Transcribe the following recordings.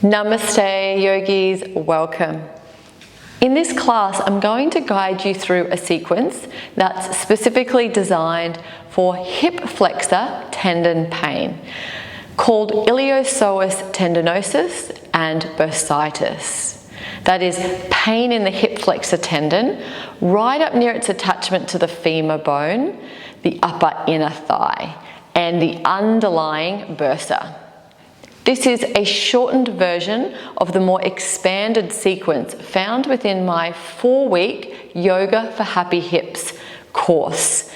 Namaste yogis, welcome. In this class, I'm going to guide you through a sequence that's specifically designed for hip flexor tendon pain, called Iliopsoas tendinosis and bursitis. That is pain in the hip flexor tendon, right up near its attachment to the femur bone, the upper inner thigh, and the underlying bursa. This is a shortened version of the more expanded sequence found within my 4-week Yoga for Happy Hips course.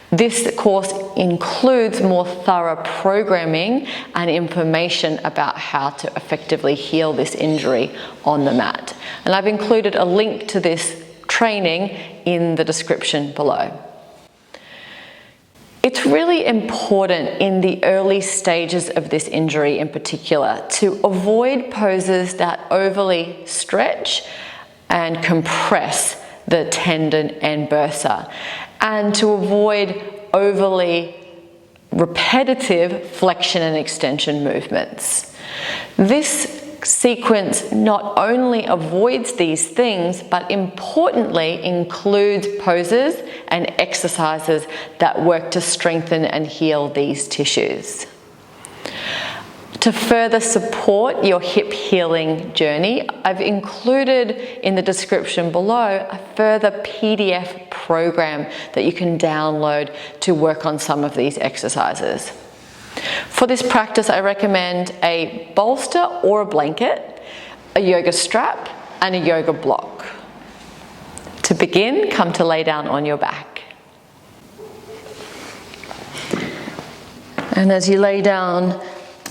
This course includes more thorough programming and information about how to effectively heal this injury on the mat. And I've included a link to this training in the description below. It's really important in the early stages of this injury in particular to avoid poses that overly stretch and compress the tendon and bursa, and to avoid overly repetitive flexion and extension movements. This sequence not only avoids these things, but importantly includes poses and exercises that work to strengthen and heal these tissues. To further support your hip healing journey, I've included in the description below a further PDF program that you can download to work on some of these exercises. For this practice, I recommend a bolster or a blanket, a yoga strap, and a yoga block. To begin, come to lay down on your back. And as you lay down,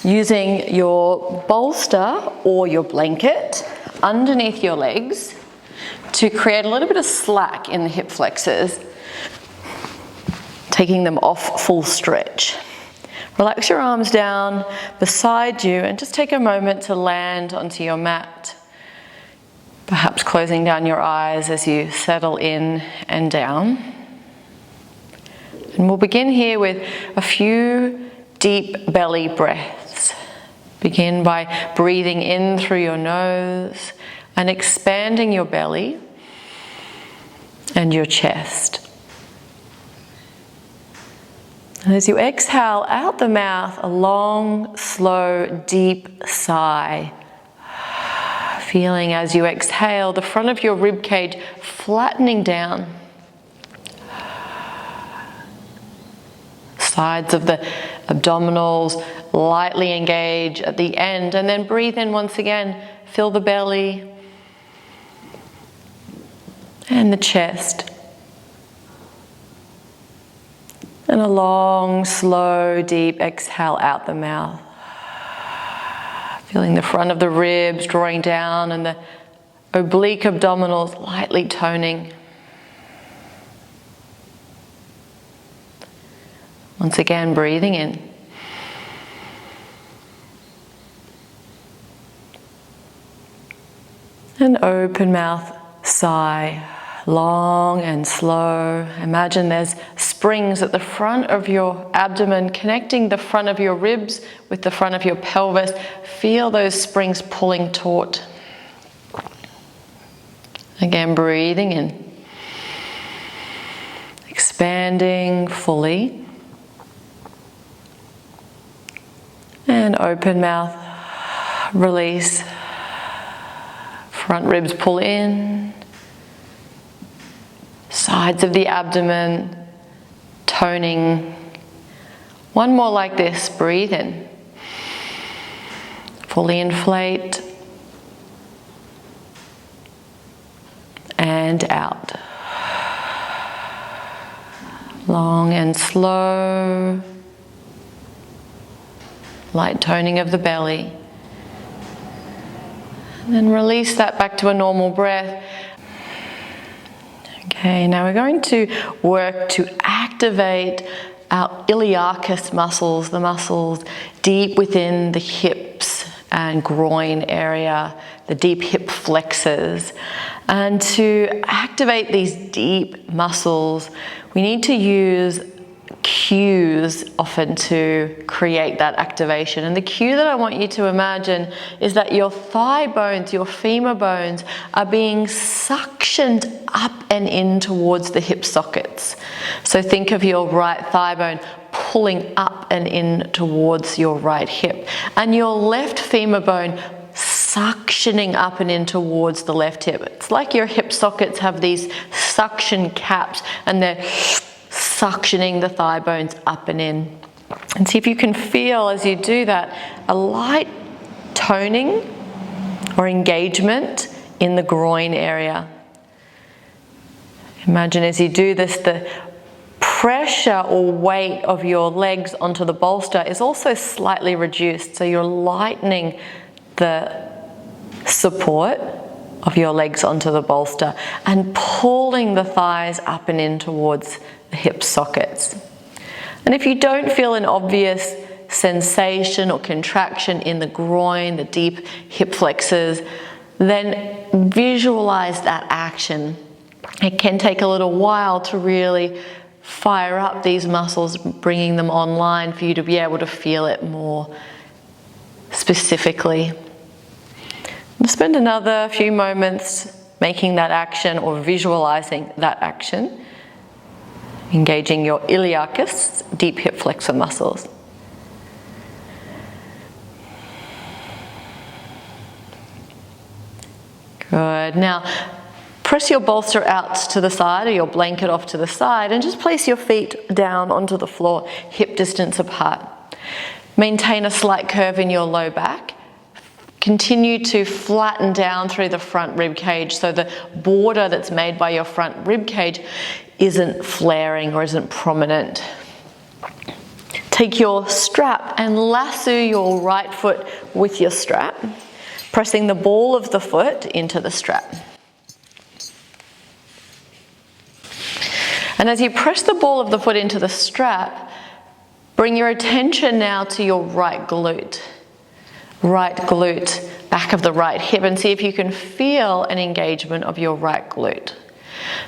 using your bolster or your blanket underneath your legs to create a little bit of slack in the hip flexors, taking them off full stretch. Relax your arms down beside you and just take a moment to land onto your mat, perhaps closing down your eyes as you settle in and down. And we'll begin here with a few deep belly breaths. Begin by breathing in through your nose and expanding your belly and your chest. And as you exhale out the mouth, a long, slow, deep sigh. Feeling as you exhale the front of your rib cage flattening down. Sides of the abdominals lightly engage at the end, and then breathe in once again. Fill the belly and the chest. And a long, slow, deep exhale out the mouth. Feeling the front of the ribs drawing down and the oblique abdominals lightly toning. Once again, breathing in. And open mouth, sigh. Long and slow. Imagine there's springs at the front of your abdomen, connecting the front of your ribs with the front of your pelvis. Feel those springs pulling taut. Again, breathing in. Expanding fully. And open mouth, release. Front ribs pull in. Sides of the abdomen, toning. One more like this, breathe in. Fully inflate. And out. Long and slow. Light toning of the belly. And then release that back to a normal breath. Okay, now we're going to work to activate our iliacus muscles, the muscles deep within the hips and groin area, the deep hip flexors. And to activate these deep muscles, we need to use cues often to create that activation. And the cue that I want you to imagine is that your thigh bones, your femur bones, are being suctioned up and in towards the hip sockets. So think of your right thigh bone pulling up and in towards your right hip, and your left femur bone suctioning up and in towards the left hip. It's like your hip sockets have these suction caps, and they're suctioning the thigh bones up and in. And see if you can feel, as you do that, a light toning or engagement in the groin area. Imagine as you do this, the pressure or weight of your legs onto the bolster is also slightly reduced, so you're lightening the support of your legs onto the bolster and pulling the thighs up and in towards the hip sockets. And if you don't feel an obvious sensation or contraction in the groin, the deep hip flexors, then visualize that action. It can take a little while to really fire up these muscles, bringing them online for you to be able to feel it more specifically. Spend another few moments making that action or visualizing that action, engaging your iliacus, deep hip flexor muscles. Good. Now, press your bolster out to the side or your blanket off to the side and just place your feet down onto the floor, hip distance apart. Maintain a slight curve in your low back. Continue to flatten down through the front rib cage so the border that's made by your front rib cage isn't flaring or isn't prominent. Take your strap and lasso your right foot with your strap, pressing the ball of the foot into the strap. And as you press the ball of the foot into the strap, bring your attention now to your right glute. Right glute, back of the right hip, and see if you can feel an engagement of your right glute.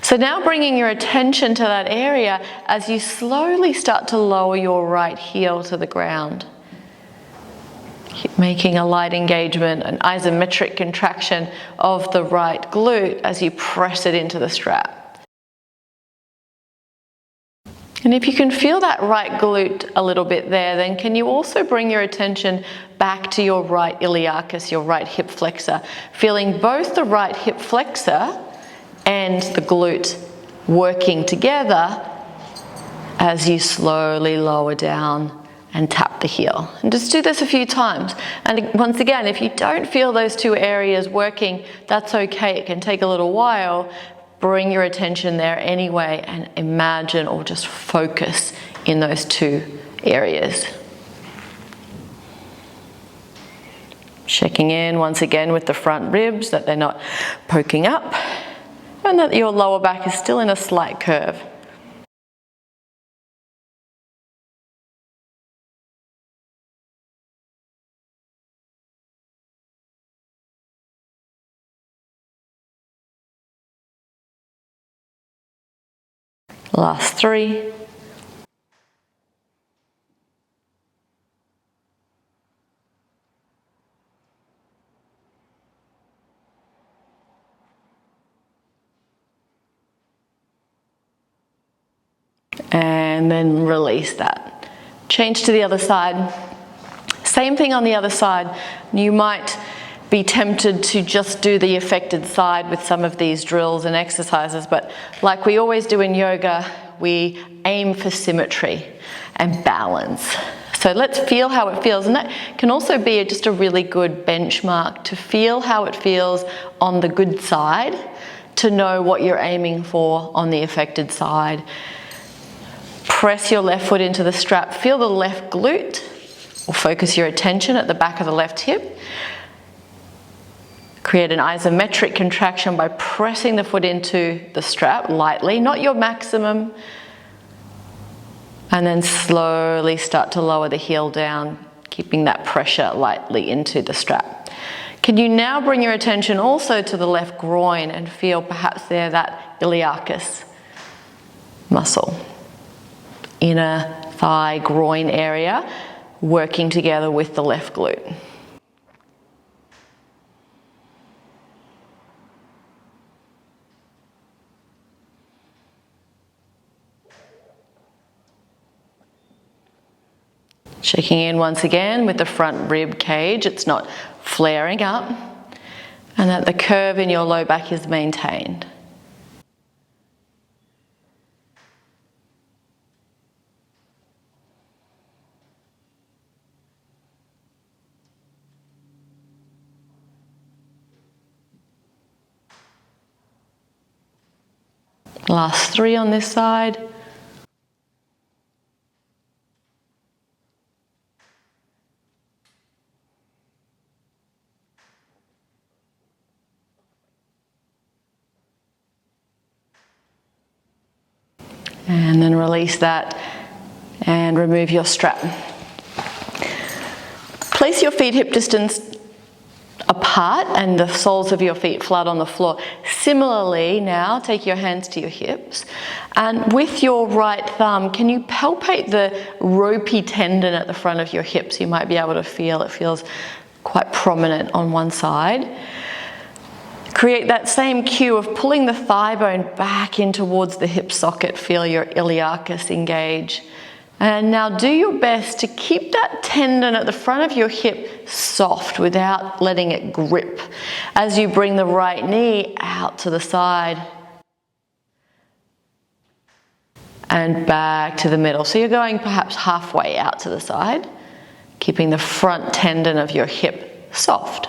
So now bringing your attention to that area as you slowly start to lower your right heel to the ground. Keep making a light engagement, an isometric contraction of the right glute as you press it into the strap. And if you can feel that right glute a little bit there, then can you also bring your attention back to your right iliacus, your right hip flexor, feeling both the right hip flexor and the glute working together as you slowly lower down and tap the heel. And just do this a few times. And once again, if you don't feel those two areas working, that's okay. It can take a little while. Bring your attention there anyway and imagine or just focus in those two areas. Checking in once again with the front ribs, that they're not poking up and that your lower back is still in a slight curve. Last 3. And then release that. Change to the other side. Same thing on the other side. You might be tempted to just do the affected side with some of these drills and exercises, but like we always do in yoga, we aim for symmetry and balance. So let's feel how it feels, and that can also be just a really good benchmark to feel how it feels on the good side, to know what you're aiming for on the affected side. Press your left foot into the strap, feel the left glute, or focus your attention at the back of the left hip. Create an isometric contraction by pressing the foot into the strap lightly, not your maximum. And then slowly start to lower the heel down, keeping that pressure lightly into the strap. Can you now bring your attention also to the left groin and feel perhaps there that iliacus muscle? inner thigh, groin area, working together with the left glute. Checking in once again with the front rib cage, it's not flaring up, and that the curve in your low back is maintained. Last 3 on this side. And then release that and remove your strap. Place your feet hip distance apart and the soles of your feet flat on the floor. Similarly, now take your hands to your hips, and with your right thumb, can you palpate the ropey tendon at the front of your hips? You might be able to feel it feels quite prominent on one side. Create that same cue of pulling the thigh bone back in towards the hip socket. Feel your iliacus engage. And now do your best to keep that tendon at the front of your hip soft without letting it grip as you bring the right knee out to the side and back to the middle. So you're going perhaps halfway out to the side, keeping the front tendon of your hip soft.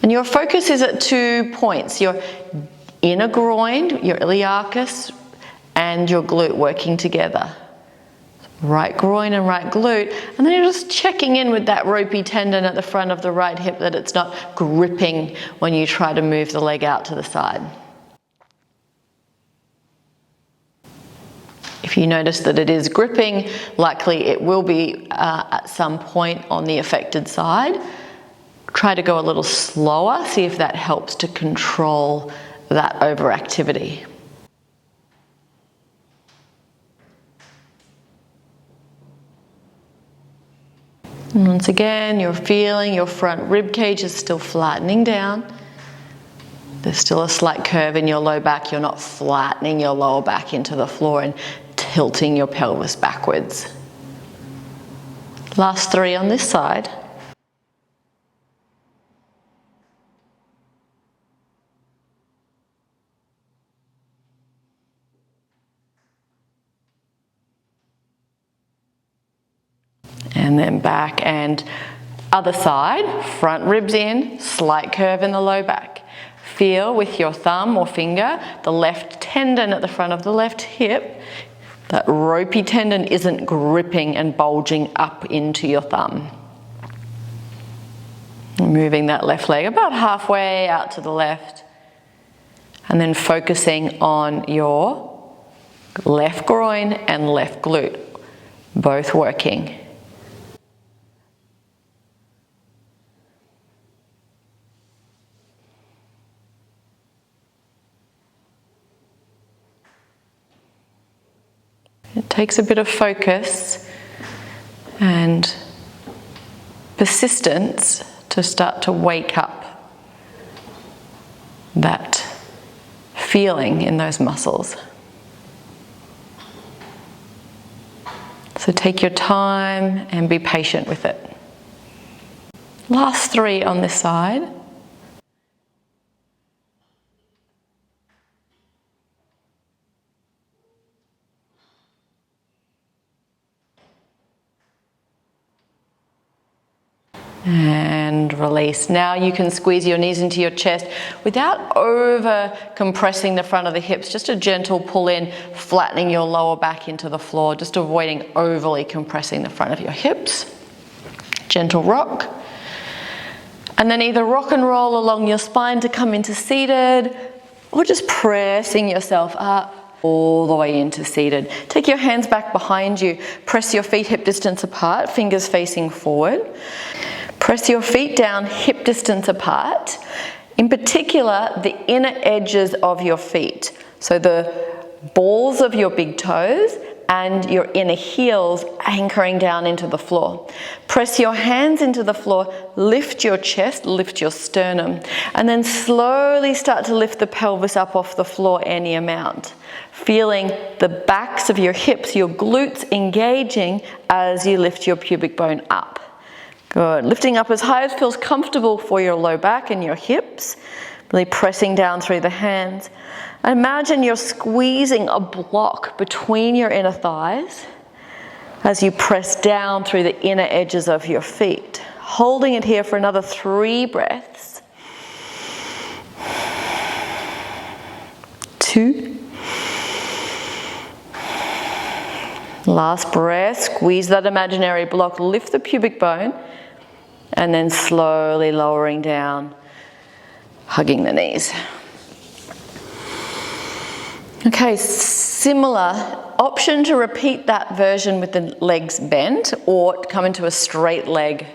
And your focus is at 2 points, your inner groin, your iliacus, and your glute working together. Right groin and right glute, and then you're just checking in with that ropey tendon at the front of the right hip that it's not gripping when you try to move the leg out to the side. If you notice that it is gripping, likely it will be at some point on the affected side. Try to go a little slower, see if that helps to control that overactivity. And once again, you're feeling your front rib cage is still flattening down. There's still a slight curve in your low back. You're not flattening your lower back into the floor and tilting your pelvis backwards. Last 3 on this side. And then back and other side, front ribs in, slight curve in the low back. Feel with your thumb or finger the left tendon at the front of the left hip. That ropey tendon isn't gripping and bulging up into your thumb. Moving that left leg about halfway out to the left. And then focusing on your left groin and left glute, both working. It takes a bit of focus and persistence to start to wake up that feeling in those muscles. So take your time and be patient with it. Last 3 on this side. And release. Now you can squeeze your knees into your chest without over compressing the front of the hips. Just a gentle pull in, flattening your lower back into the floor, just avoiding overly compressing the front of your hips. Gentle rock. And then either rock and roll along your spine to come into seated, or just pressing yourself up all the way into seated. Take your hands back behind you. Press your feet hip distance apart, fingers facing forward. Press your feet down hip distance apart. In particular, the inner edges of your feet. So the balls of your big toes and your inner heels anchoring down into the floor. Press your hands into the floor, lift your chest, lift your sternum, and then slowly start to lift the pelvis up off the floor any amount. Feeling the backs of your hips, your glutes engaging as you lift your pubic bone up. Good. Lifting up as high as feels comfortable for your low back and your hips. Really pressing down through the hands. Imagine you're squeezing a block between your inner thighs as you press down through the inner edges of your feet. Holding it here for another 3 breaths. 2. Last breath, squeeze that imaginary block, lift the pubic bone, and then slowly lowering down, hugging the knees. Okay, similar option to repeat that version with the legs bent or come into a straight leg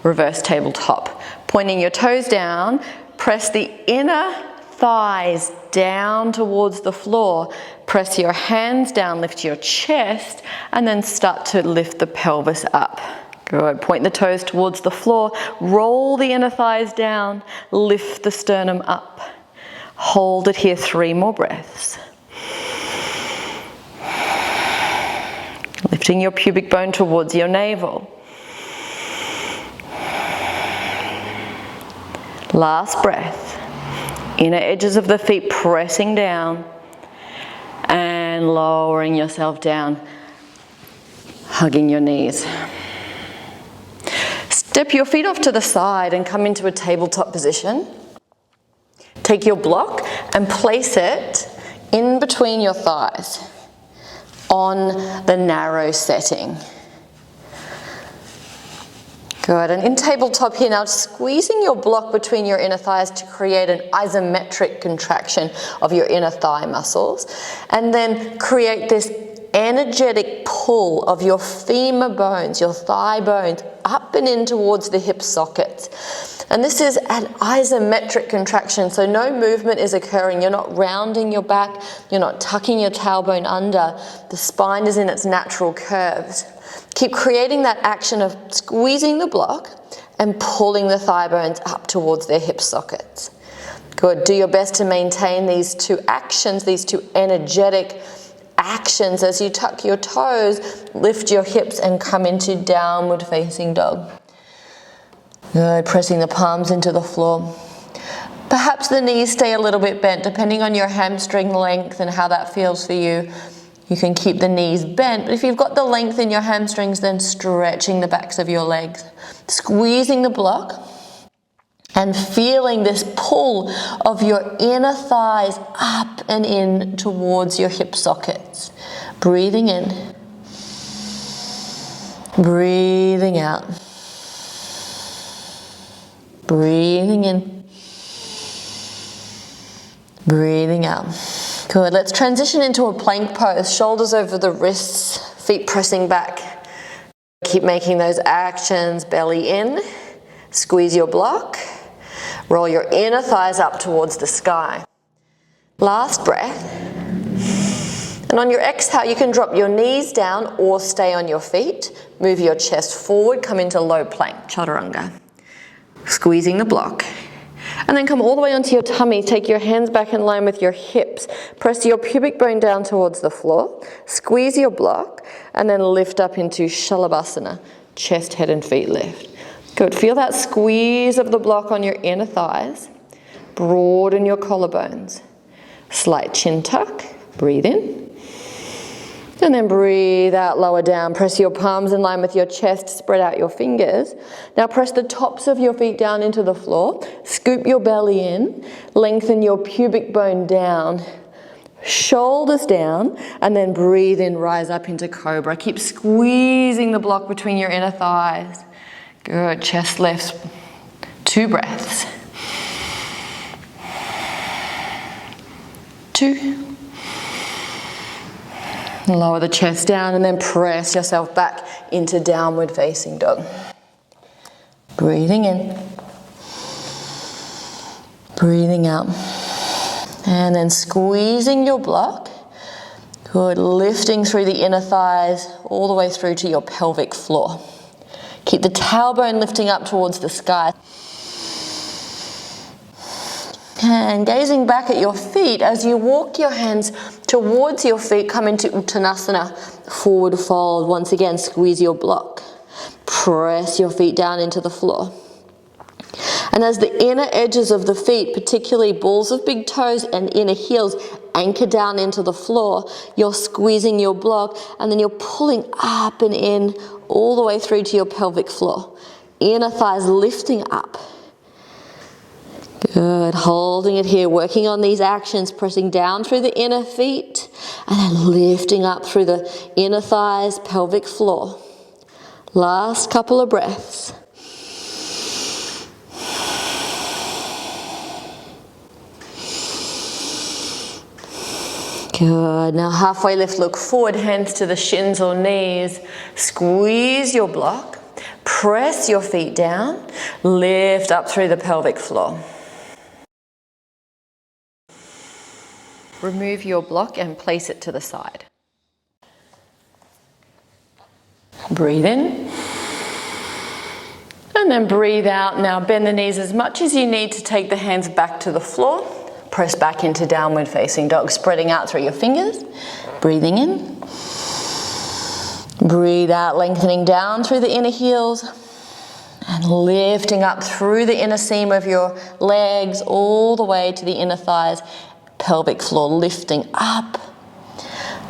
reverse tabletop. Pointing your toes down, press the inner thighs down towards the floor. Press your hands down, lift your chest, and then start to lift the pelvis up. Good. Point the toes towards the floor, roll the inner thighs down, lift the sternum up. Hold it here 3 more breaths. Lifting your pubic bone towards your navel. Last breath. Inner edges of the feet pressing down and lowering yourself down, hugging your knees. Step your feet off to the side and come into a tabletop position. Take your block and place it in between your thighs on the narrow setting. Good, and in tabletop here now, squeezing your block between your inner thighs to create an isometric contraction of your inner thigh muscles, and then create this energetic pull of your femur bones, your thigh bones, up and in towards the hip sockets. And this is an isometric contraction, so no movement is occurring. You're not rounding your back, you're not tucking your tailbone under. The spine is in its natural curves. Keep creating that action of squeezing the block and pulling the thigh bones up towards their hip sockets. Good. Do your best to maintain these 2 actions, these 2 energetic actions as you tuck your toes, lift your hips and come into downward facing dog. Good. Pressing the palms into the floor. Perhaps the knees stay a little bit bent depending on your hamstring length and how that feels for you. You can keep the knees bent, but if you've got the length in your hamstrings, then stretching the backs of your legs. Squeezing the block and feeling this pull of your inner thighs up and in towards your hip sockets. Breathing in. Breathing out. Breathing in. Breathing out. Good. Let's transition into a plank pose. Shoulders over the wrists, feet pressing back. Keep making those actions. Belly in. Squeeze your block. Roll your inner thighs up towards the sky. Last breath. And on your exhale, you can drop your knees down or stay on your feet. Move your chest forward. Come into low plank, chaturanga. Squeezing the block. And then come all the way onto your tummy. Take your hands back in line with your hips. Press your pubic bone down towards the floor. Squeeze your block and then lift up into Shalabhasana. Chest, head and feet lift. Good. Feel that squeeze of the block on your inner thighs. Broaden your collarbones. Slight chin tuck. Breathe in. And then breathe out, lower down. Press your palms in line with your chest. Spread out your fingers. Now press the tops of your feet down into the floor. Scoop your belly in. Lengthen your pubic bone down. Shoulders down. And then breathe in, rise up into cobra. Keep squeezing the block between your inner thighs. Good. Chest lifts. 2 breaths. 2. Lower the chest down and then press yourself back into downward facing dog. Breathing in. Breathing out. And then squeezing your block Good, lifting through the inner thighs all the way through to your pelvic floor. Keep the tailbone lifting up towards the sky. And gazing back at your feet, as you walk your hands towards your feet, come into Uttanasana, forward fold. Once again, squeeze your block. Press your feet down into the floor. And as the inner edges of the feet, particularly balls of big toes and inner heels, anchor down into the floor, you're squeezing your block, and then you're pulling up and in all the way through to your pelvic floor. Inner thighs lifting up. Good, holding it here, working on these actions, pressing down through the inner feet, and then lifting up through the inner thighs, pelvic floor. Last couple of breaths. Good, now halfway lift, look forward, hands to the shins or knees. Squeeze your block, press your feet down, lift up through the pelvic floor. Remove your block and place it to the side. Breathe in. And then breathe out. Now bend the knees as much as you need to take the hands back to the floor. Press back into downward facing dog, spreading out through your fingers. Breathing in. Breathe out, lengthening down through the inner heels. And lifting up through the inner seam of your legs all the way to the inner thighs. Pelvic floor lifting up.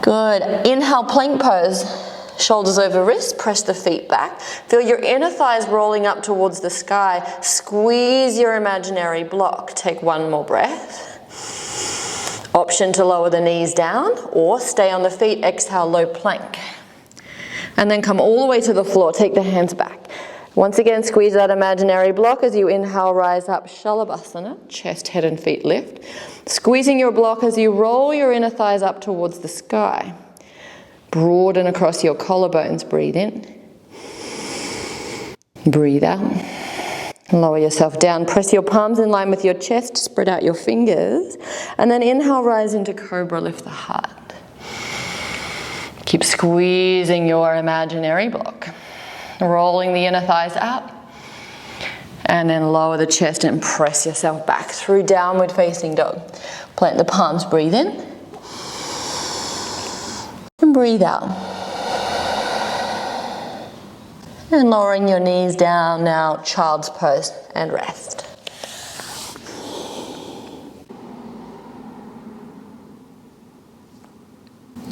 Good. Inhale, plank pose. Shoulders over wrists, press the feet back. Feel your inner thighs rolling up towards the sky. Squeeze your imaginary block. Take one more breath. Option to lower the knees down or stay on the feet. Exhale, low plank. And then come all the way to the floor. Take the hands back. Once again, squeeze that imaginary block as you inhale, rise up, Shalabhasana, chest, head and feet lift. Squeezing your block as you roll your inner thighs up towards the sky. Broaden across your collarbones, breathe in. Breathe out. Lower yourself down, press your palms in line with your chest, spread out your fingers. And then inhale, rise into Cobra, lift the heart. Keep squeezing your imaginary block. Rolling the inner thighs up, and then lower the chest and press yourself back through downward facing dog. Plant the palms, breathe in, and breathe out. And lowering your knees down now, child's pose and rest.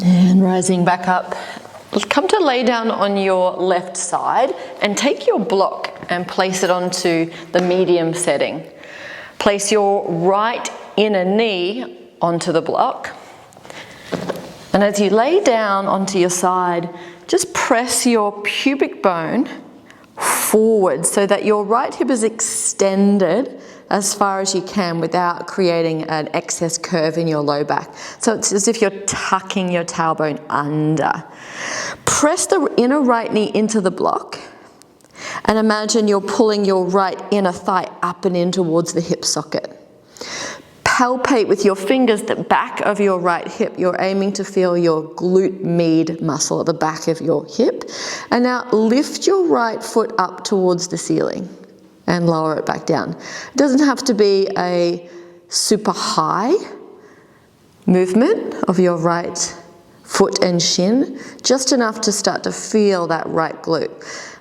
And rising back up. Come to lay down on your left side and take your block and place it onto the medium setting. Place your right inner knee onto the block. And as you lay down onto your side, just press your pubic bone forward so that your right hip is extended as far as you can without creating an excess curve in your low back. So it's as if you're tucking your tailbone under. Press the inner right knee into the block and imagine you're pulling your right inner thigh up and in towards the hip socket. Palpate with your fingers the back of your right hip. You're aiming to feel your glute med muscle at the back of your hip. And now lift your right foot up towards the ceiling and lower it back down. It doesn't have to be a super high movement of your right foot and shin, just enough to start to feel that right glute.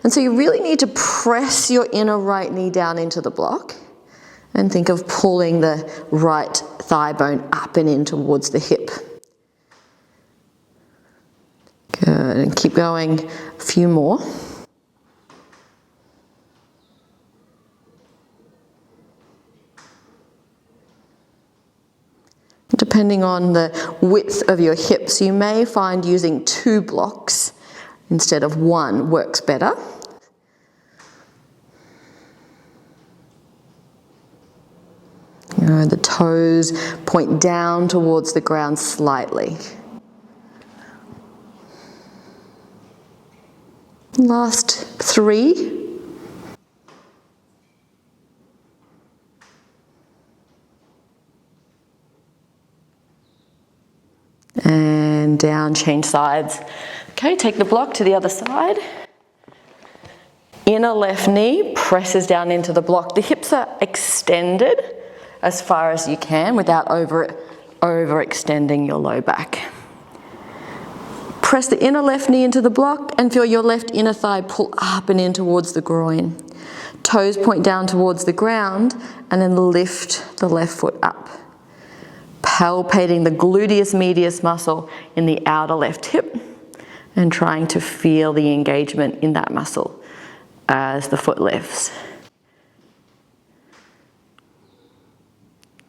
And so you really need to press your inner right knee down into the block and think of pulling the right thigh bone up and in towards the hip. Good, and keep going a few more. Depending on the width of your hips, you may find using 2 blocks instead of 1 works better. The toes point down towards the ground slightly. Last 3. And down around, change sides. Okay, take the block to the other side. Inner left knee presses down into the block. The hips are extended as far as you can without overextending your low back. Press the inner left knee into the block and feel your left inner thigh pull up and in towards the groin. Toes point down towards the ground and then lift the left foot up. Palpating the gluteus medius muscle in the outer left hip and trying to feel the engagement in that muscle as the foot lifts.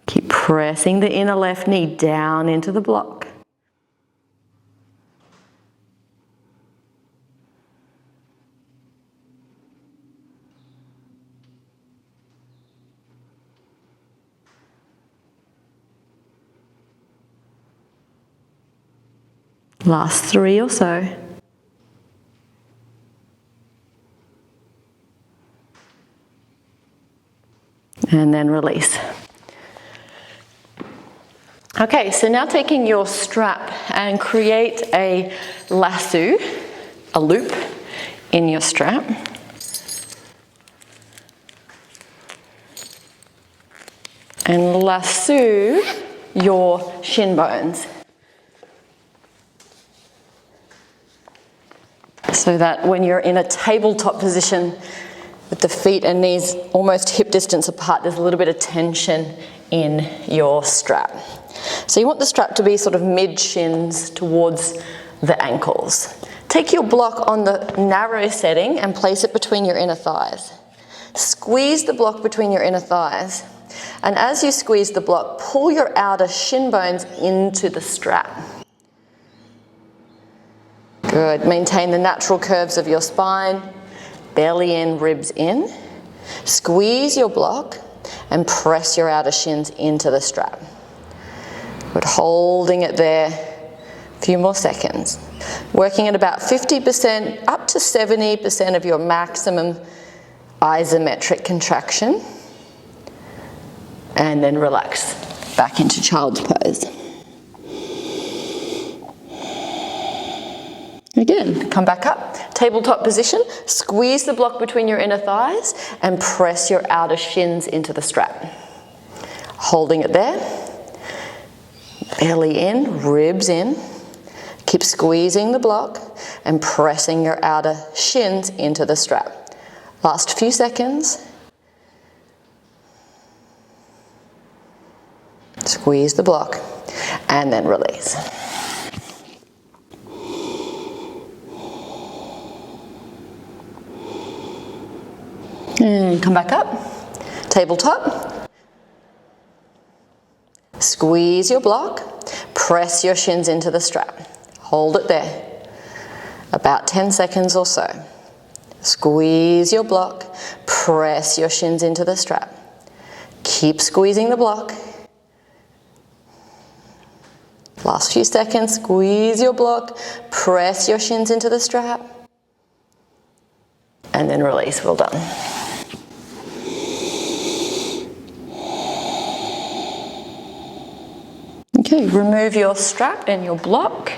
Keep pressing the inner left knee down into the block. Last 3 or so. And then release. Okay, so now taking your strap and create a lasso, a loop in your strap. And lasso your shin bones. So that when you're in a tabletop position with the feet and knees almost hip distance apart, there's a little bit of tension in your strap. So you want the strap to be sort of mid-shins towards the ankles. Take your block on the narrow setting and place it between your inner thighs. Squeeze the block between your inner thighs. And as you squeeze the block, pull your outer shin bones into the strap. Good. Maintain the natural curves of your spine. Belly in, ribs in. Squeeze your block and press your outer shins into the strap. Good. Holding it there. A few more seconds. Working at about 50% up to 70% of your maximum isometric contraction. And then relax back into child's pose. Again, come back up, tabletop position, squeeze the block between your inner thighs and press your outer shins into the strap. Holding it there, belly in, ribs in. Keep squeezing the block and pressing your outer shins into the strap. Last few seconds. Squeeze the block and then release. And come back up, tabletop. Squeeze your block, press your shins into the strap. Hold it there, about 10 seconds or so. Squeeze your block, press your shins into the strap. Keep squeezing the block. Last few seconds, squeeze your block, press your shins into the strap. And then release, well done. Okay, remove your strap and your block.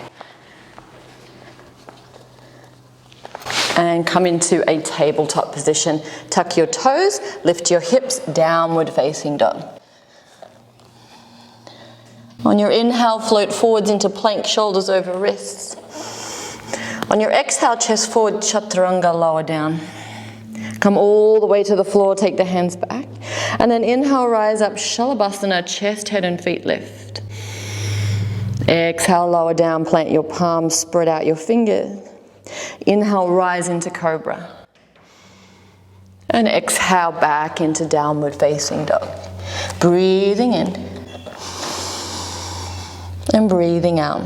And come into a tabletop position. Tuck your toes, lift your hips, downward facing dog. On your inhale, float forwards into plank, shoulders over wrists. On your exhale, chest forward, chaturanga, lower down. Come all the way to the floor, take the hands back. And then inhale, rise up, shalabhasana, chest, head and feet lift. Exhale, lower down, plant your palms, spread out your fingers. Inhale, rise into cobra. And exhale back into downward facing dog. Breathing in. And breathing out.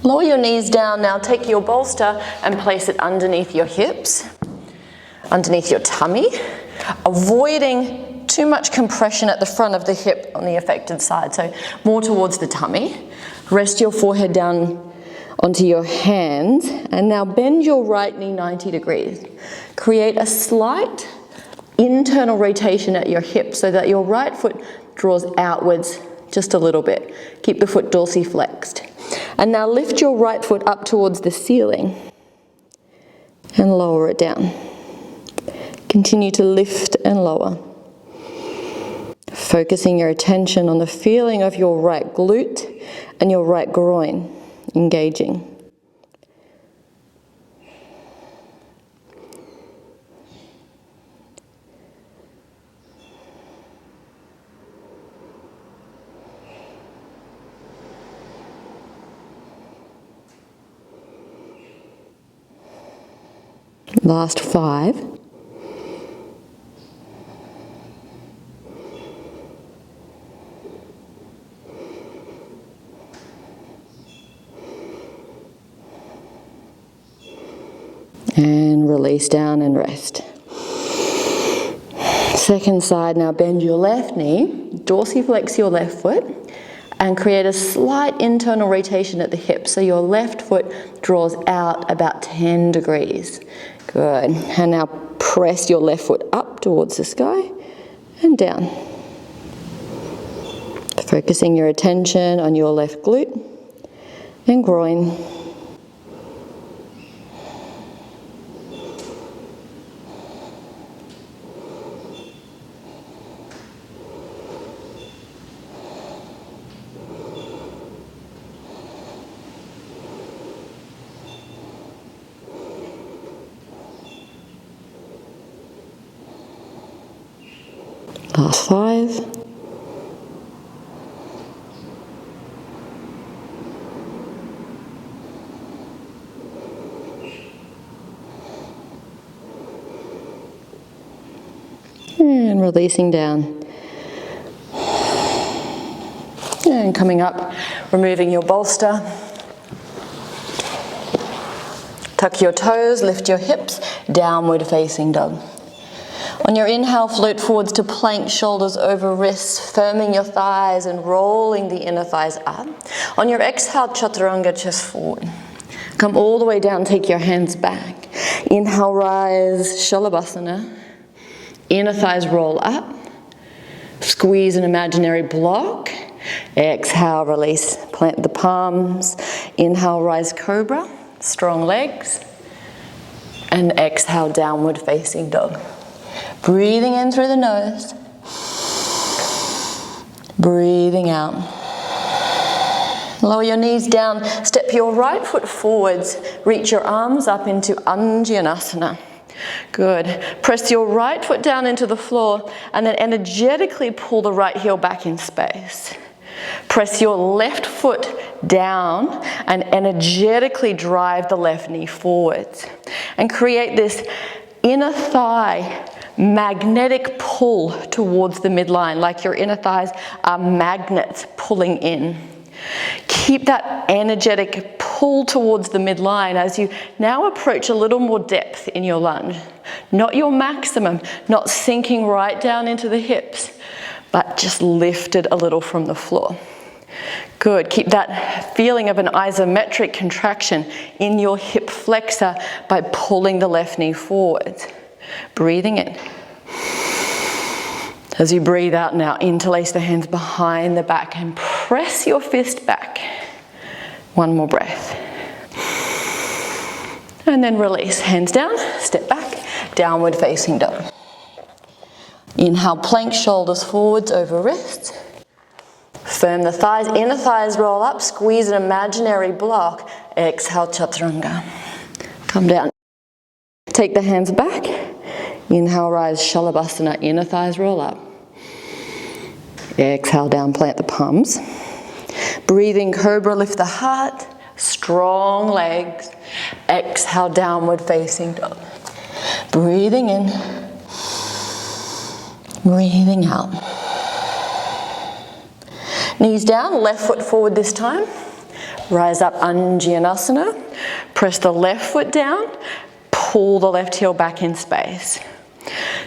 Lower your knees down now. Take your bolster and place it underneath your hips, underneath your tummy, avoiding too much compression at the front of the hip on the affected side, so more towards the tummy. Rest your forehead down onto your hands and now bend your right knee 90 degrees. Create a slight internal rotation at your hip so that your right foot draws outwards just a little bit. Keep the foot dorsiflexed. And now lift your right foot up towards the ceiling and lower it down. Continue to lift and lower. Focusing your attention on the feeling of your right glute and your right groin engaging. Last 5. And release down and rest. Second side, now bend your left knee, dorsiflex your left foot, and create a slight internal rotation at the hip. So your left foot draws out about 10 degrees. Good. And now press your left foot up towards the sky and down. Focusing your attention on your left glute and groin. Last 5. And releasing down. And coming up, removing your bolster. Tuck your toes, lift your hips, downward facing dog. On your inhale, float forwards to plank, shoulders over wrists, firming your thighs and rolling the inner thighs up. On your exhale, chaturanga, chest forward. Come all the way down, take your hands back. Inhale, rise, Shalabhasana. Inner thighs roll up. Squeeze an imaginary block. Exhale, release, plant the palms. Inhale, rise, cobra, strong legs. And exhale, downward facing dog. Breathing in through the nose. Breathing out. Lower your knees down. Step your right foot forwards. Reach your arms up into Anjanasana. Good. Press your right foot down into the floor and then energetically pull the right heel back in space. Press your left foot down and energetically drive the left knee forwards. And create this inner thigh magnetic pull towards the midline, like your inner thighs are magnets pulling in. Keep that energetic pull towards the midline as you now approach a little more depth in your lunge. Not your maximum, not sinking right down into the hips, but just lifted a little from the floor. Good. Keep that feeling of an isometric contraction in your hip flexor by pulling the left knee forward. Breathing in. As you breathe out now, interlace the hands behind the back and press your fist back. One more breath. And then release. Hands down, step back, downward facing dog. Inhale, plank, shoulders forwards over wrists. Firm the thighs, inner thighs roll up, squeeze an imaginary block. Exhale, chaturanga. Come down. Take the hands back. Inhale, rise, Shalabhasana, inner thighs roll up. Exhale, down, plant the palms. Breathing, cobra, lift the heart, strong legs. Exhale, downward facing dog. Breathing in, breathing out. Knees down, left foot forward this time. Rise up, Anjanasana. Press the left foot down, pull the left heel back in space.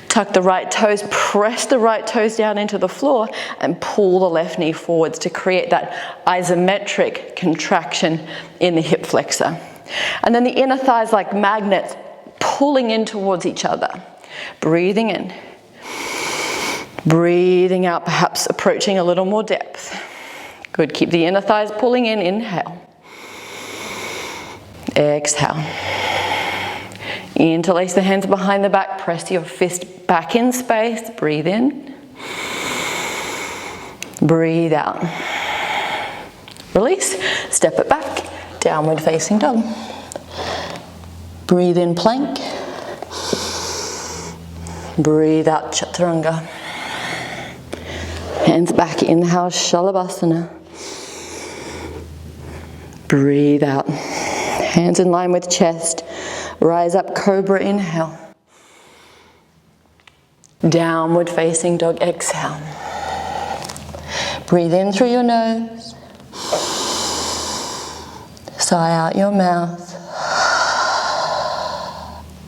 Tuck the right toes, press the right toes down into the floor and pull the left knee forwards to create that isometric contraction in the hip flexor. And then the inner thighs like magnets pulling in towards each other. Breathing in. Breathing out, perhaps approaching a little more depth. Good, keep the inner thighs pulling in, inhale. Exhale. Interlace the hands behind the back, press your fist back in space, breathe in. Breathe out. Release, step it back, downward facing dog. Breathe in, plank. Breathe out, chaturanga. Hands back, inhale, shalabhasana. Breathe out. Hands in line with chest. Rise up, cobra, inhale. Downward facing dog, exhale. Breathe in through your nose. Sigh out your mouth.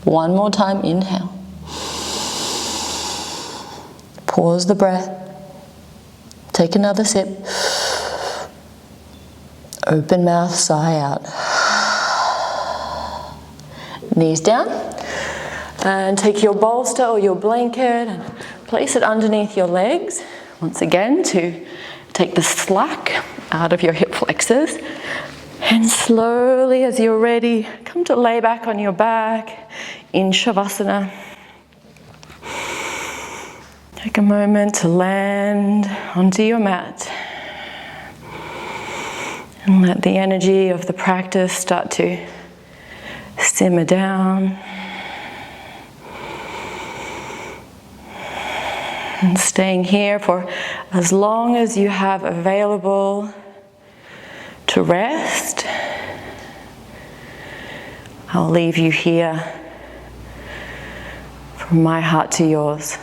One more time, inhale. Pause the breath. Take another sip. Open mouth, sigh out. Knees down. And take your bolster or your blanket and place it underneath your legs. Once again, to take the slack out of your hip flexors. And slowly, as you're ready, come to lay back on your back in Savasana. Take a moment to land onto your mat. And let the energy of the practice start to simmer down. And staying here for as long as you have available to rest. I'll leave you here from my heart to yours.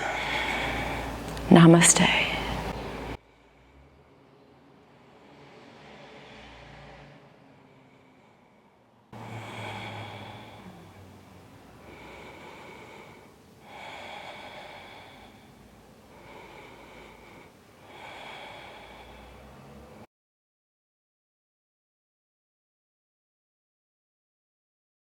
Namaste.